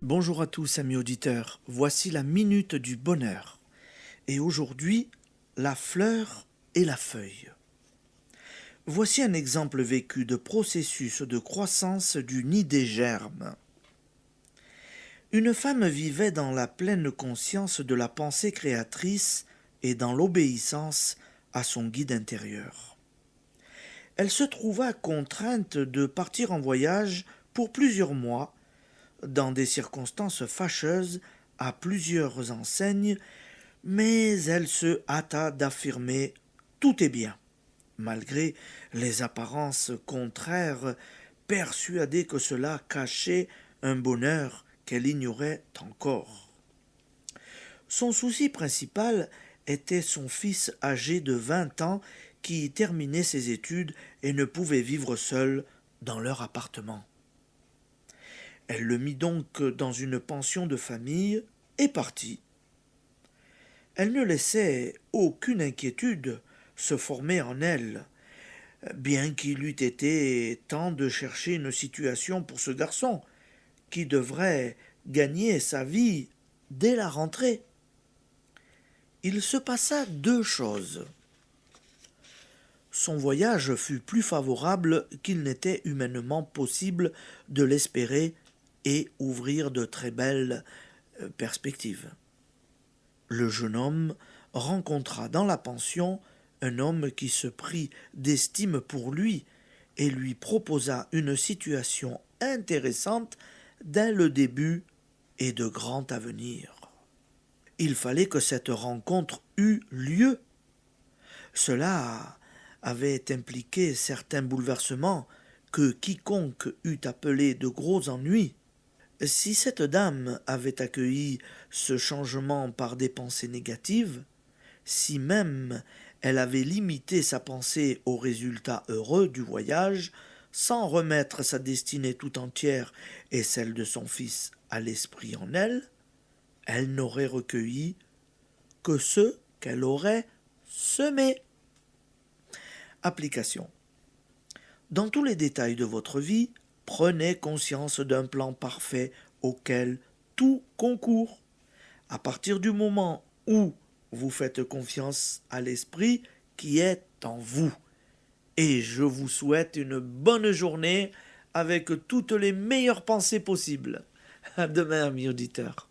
Bonjour à tous amis auditeurs, voici la minute du bonheur. Et aujourd'hui, la fleur et la feuille. Voici un exemple vécu de processus de croissance du nid des germes. Une femme vivait dans la pleine conscience de la pensée créatrice et dans l'obéissance à son guide intérieur. Elle se trouva contrainte de partir en voyage pour plusieurs mois dans des circonstances fâcheuses à plusieurs enseignes, mais elle se hâta d'affirmer tout est bien, malgré les apparences contraires, persuadée que cela cachait un bonheur qu'elle ignorait encore. Son souci principal était son fils âgé de 20 ans qui terminait ses études et ne pouvait vivre seul dans leur appartement. Elle le mit donc dans une pension de famille et partit. Elle ne laissait aucune inquiétude se former en elle, bien qu'il eût été temps de chercher une situation pour ce garçon, qui devrait gagner sa vie dès la rentrée. Il se passa deux choses. Son voyage fut plus favorable qu'il n'était humainement possible de l'espérer et ouvrir de très belles perspectives. Le jeune homme rencontra dans la pension un homme qui se prit d'estime pour lui et lui proposa une situation intéressante dès le début et de grand avenir. Il fallait que cette rencontre eût lieu. Cela avait impliqué certains bouleversements que quiconque eût appelés de gros ennuis. Si cette dame avait accueilli ce changement par des pensées négatives, si même elle avait limité sa pensée aux résultats heureux du voyage, sans remettre sa destinée tout entière et celle de son fils à l'esprit en elle, elle n'aurait recueilli que ce qu'elle aurait semé. Application. Dans tous les détails de votre vie, prenez conscience d'un plan parfait auquel tout concourt. À partir du moment où vous faites confiance à l'esprit qui est en vous. Et je vous souhaite une bonne journée avec toutes les meilleures pensées possibles. À demain, amis auditeurs.